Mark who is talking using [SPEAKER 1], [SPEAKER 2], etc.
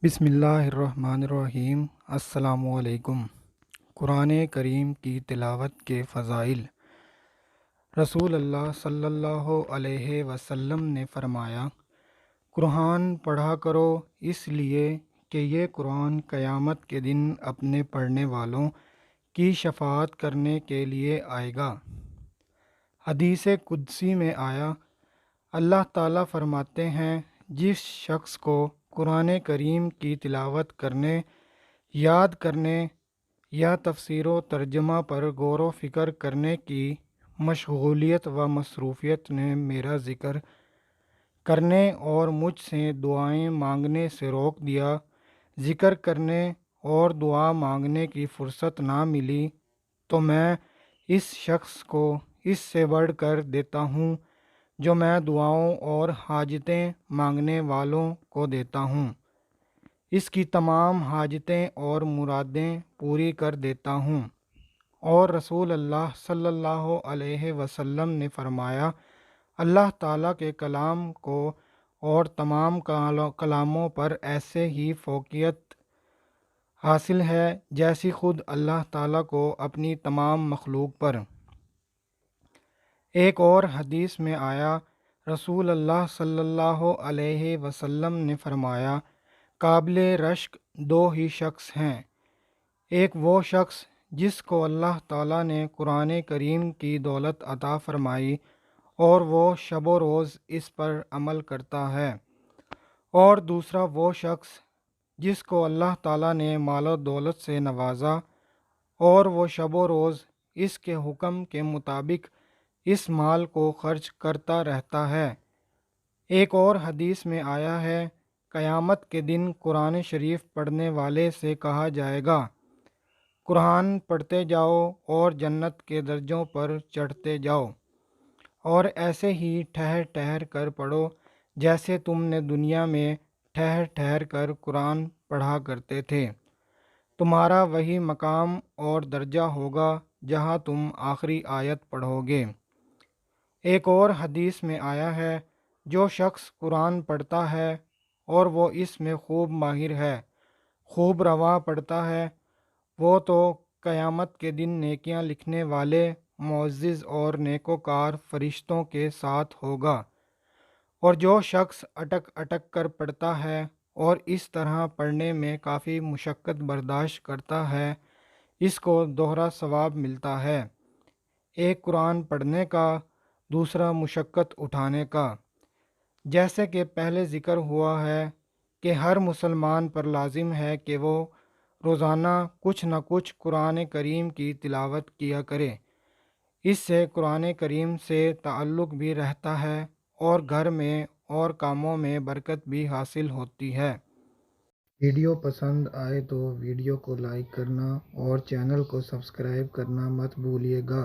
[SPEAKER 1] بسم اللہ الرحمن الرحیم۔ السلام علیکم۔ قرآن کریم کی تلاوت کے فضائل۔ رسول اللہ صلی اللہ علیہ وسلم نے فرمایا، قرآن پڑھا کرو اس لیے کہ یہ قرآن قیامت کے دن اپنے پڑھنے والوں کی شفاعت کرنے کے لیے آئے گا۔ حدیث قدسی میں آیا، اللہ تعالیٰ فرماتے ہیں، جس شخص کو قرآن کریم کی تلاوت کرنے، یاد کرنے یا تفسیر و ترجمہ پر غور و فکر کرنے کی مشغولیت و مصروفیت نے میرا ذکر کرنے اور مجھ سے دعائیں مانگنے سے روک دیا، ذکر کرنے اور دعا مانگنے کی فرصت نہ ملی، تو میں اس شخص کو اس سے بڑھ کر دیتا ہوں جو میں دعاؤں اور حاجتیں مانگنے والوں کو دیتا ہوں، اس کی تمام حاجتیں اور مرادیں پوری کر دیتا ہوں۔ اور رسول اللہ صلی اللہ علیہ وسلم نے فرمایا، اللہ تعالیٰ کے کلام کو اور تمام کلاموں پر ایسے ہی فوقیت حاصل ہے جیسی خود اللہ تعالیٰ کو اپنی تمام مخلوق پر۔ ایک اور حدیث میں آیا، رسول اللہ صلی اللہ علیہ وسلم نے فرمایا، قابل رشک دو ہی شخص ہیں، ایک وہ شخص جس کو اللہ تعالیٰ نے قرآن کریم کی دولت عطا فرمائی اور وہ شب و روز اس پر عمل کرتا ہے، اور دوسرا وہ شخص جس کو اللہ تعالیٰ نے مال و دولت سے نوازا اور وہ شب و روز اس کے حکم کے مطابق اس مال کو خرچ کرتا رہتا ہے۔ ایک اور حدیث میں آیا ہے، قیامت کے دن قرآن شریف پڑھنے والے سے کہا جائے گا، قرآن پڑھتے جاؤ اور جنت کے درجوں پر چڑھتے جاؤ، اور ایسے ہی ٹھہر ٹھہر کر پڑھو جیسے تم نے دنیا میں ٹھہر ٹھہر کر قرآن پڑھا کرتے تھے، تمہارا وہی مقام اور درجہ ہوگا جہاں تم آخری آیت پڑھو گے۔ ایک اور حدیث میں آیا ہے، جو شخص قرآن پڑھتا ہے اور وہ اس میں خوب ماہر ہے، خوب رواں پڑھتا ہے، وہ تو قیامت کے دن نیکیاں لکھنے والے معزز اور نیکوکار فرشتوں کے ساتھ ہوگا، اور جو شخص اٹک اٹک کر پڑھتا ہے اور اس طرح پڑھنے میں کافی مشقت برداشت کرتا ہے، اس کو دوہرا ثواب ملتا ہے، ایک قرآن پڑھنے کا، دوسرا مشقت اٹھانے کا۔ جیسے کہ پہلے ذکر ہوا ہے کہ ہر مسلمان پر لازم ہے کہ وہ روزانہ کچھ نہ کچھ قرآن کریم کی تلاوت کیا کرے، اس سے قرآن کریم سے تعلق بھی رہتا ہے اور گھر میں اور کاموں میں برکت بھی حاصل ہوتی ہے۔ ویڈیو پسند آئے تو ویڈیو کو لائک کرنا اور چینل کو سبسکرائب کرنا مت بھولیے گا۔